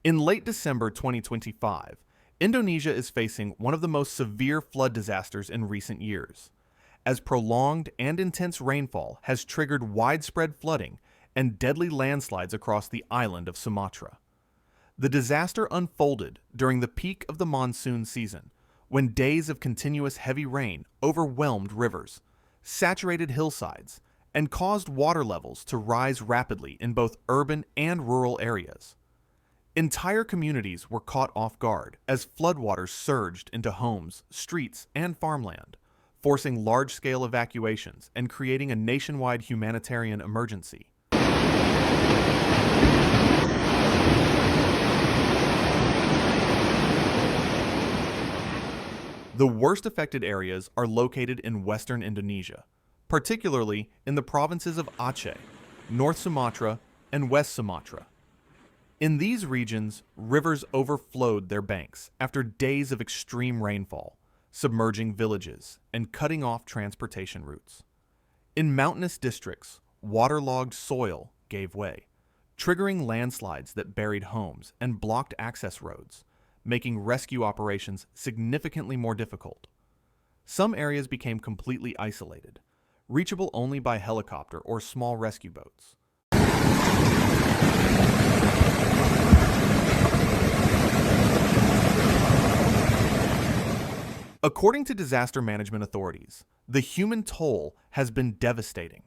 In late December 2025, Indonesia is facing one of the most severe flood disasters in recent years, as prolonged and intense rainfall has triggered widespread flooding and deadly landslides across the island of Sumatra. The disaster unfolded during the peak of the monsoon season, when days of continuous heavy rain overwhelmed rivers, saturated hillsides, and caused water levels to rise rapidly in both urban and rural areas. Entire communities were caught off guard as floodwaters surged into homes, streets, and farmland, forcing large-scale evacuations and creating a nationwide humanitarian emergency. The worst affected areas are located in western Indonesia, particularly in the provinces of Aceh, North Sumatra, and West Sumatra. In these regions, rivers overflowed their banks after days of extreme rainfall, submerging villages and cutting off transportation routes. In mountainous districts, waterlogged soil gave way, triggering landslides that buried homes and blocked access roads, making rescue operations significantly more difficult. Some areas became completely isolated, reachable only by helicopter or small rescue boats. According to disaster management authorities, the human toll has been devastating.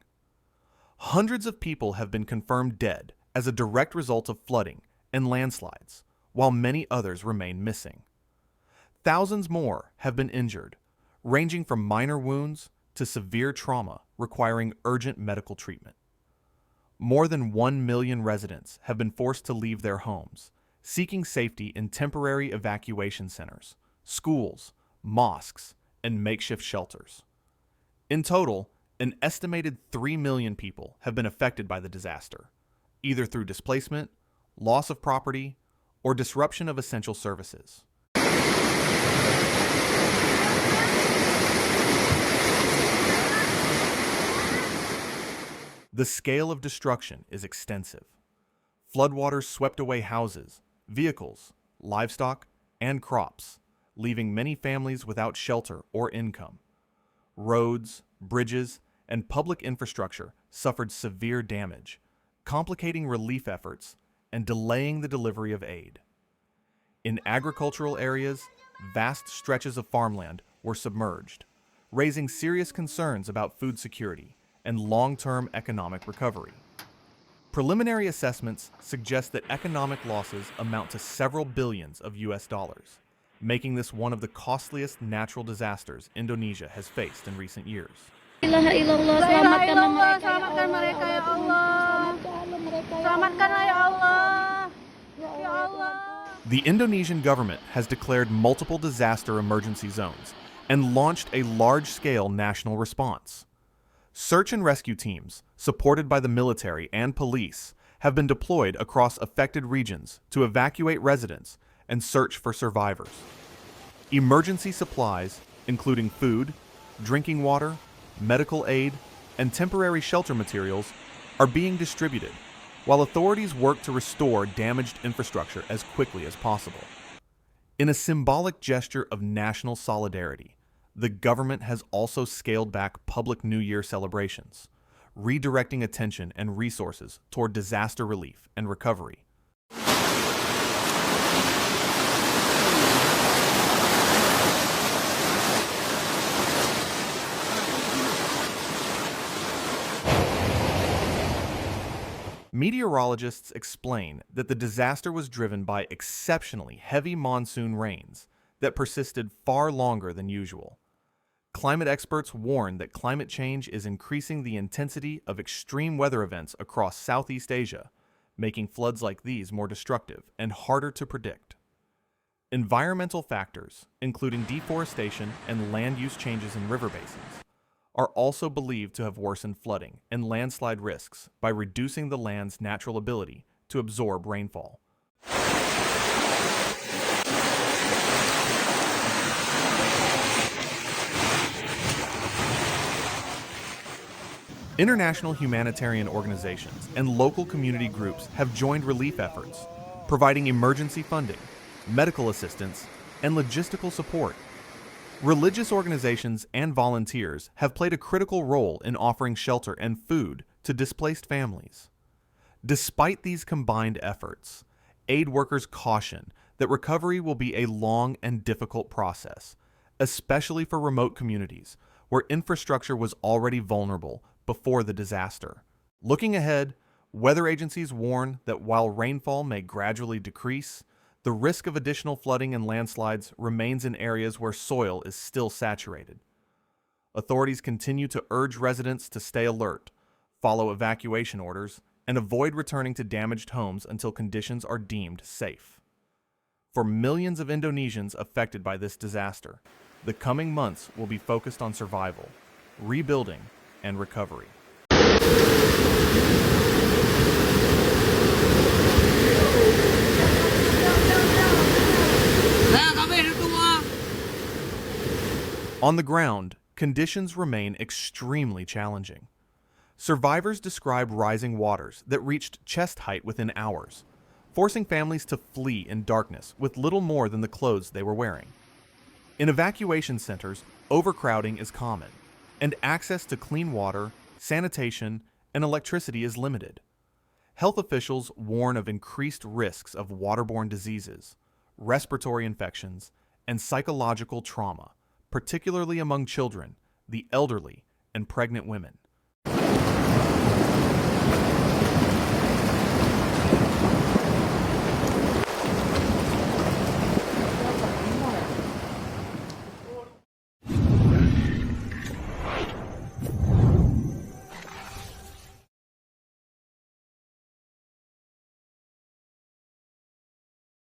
Hundreds of people have been confirmed dead as a direct result of flooding and landslides, while many others remain missing. Thousands more have been injured, ranging from minor wounds to severe trauma requiring urgent medical treatment. More than 1 million residents have been forced to leave their homes, seeking safety in temporary evacuation centers, schools, mosques, and makeshift shelters. In total, an estimated 3 million people have been affected by the disaster, either through displacement, loss of property, or disruption of essential services. The scale of destruction is extensive. Floodwaters swept away houses, vehicles, livestock, and crops, leaving many families without shelter or income. Roads, bridges, and public infrastructure suffered severe damage, complicating relief efforts and delaying the delivery of aid. In agricultural areas, vast stretches of farmland were submerged, raising serious concerns about food security and long-term economic recovery. Preliminary assessments suggest that economic losses amount to several billions of US dollars, making this one of the costliest natural disasters Indonesia has faced in recent years. The Indonesian government has declared multiple disaster emergency zones and launched a large-scale national response. Search and rescue teams, supported by the military and police, have been deployed across affected regions to evacuate residents and search for survivors. Emergency supplies, including food, drinking water, medical aid, and temporary shelter materials, are being distributed, while authorities work to restore damaged infrastructure as quickly as possible. In a symbolic gesture of national solidarity, the government has also scaled back public New Year celebrations, redirecting attention and resources toward disaster relief and recovery. Meteorologists explain that the disaster was driven by exceptionally heavy monsoon rains that persisted far longer than usual. Climate experts warn that climate change is increasing the intensity of extreme weather events across Southeast Asia, making floods like these more destructive and harder to predict. Environmental factors, including deforestation and land use changes in river basins, are also believed to have worsened flooding and landslide risks by reducing the land's natural ability to absorb rainfall. International humanitarian organizations and local community groups have joined relief efforts, providing emergency funding, medical assistance, and logistical support. Religious organizations and volunteers have played a critical role in offering shelter and food to displaced families. Despite these combined efforts, aid workers caution that recovery will be a long and difficult process, especially for remote communities where infrastructure was already vulnerable before the disaster. Looking ahead, weather agencies warn that while rainfall may gradually decrease, the risk of additional flooding and landslides remains in areas where soil is still saturated. Authorities continue to urge residents to stay alert, follow evacuation orders, and avoid returning to damaged homes until conditions are deemed safe. For millions of Indonesians affected by this disaster, the coming months will be focused on survival, rebuilding, and recovery. On the ground, conditions remain extremely challenging. Survivors describe rising waters that reached chest height within hours, forcing families to flee in darkness with little more than the clothes they were wearing. In evacuation centers, overcrowding is common, and access to clean water, sanitation, and electricity is limited. Health officials warn of increased risks of waterborne diseases, respiratory infections, and psychological trauma, particularly among children, the elderly, and pregnant women.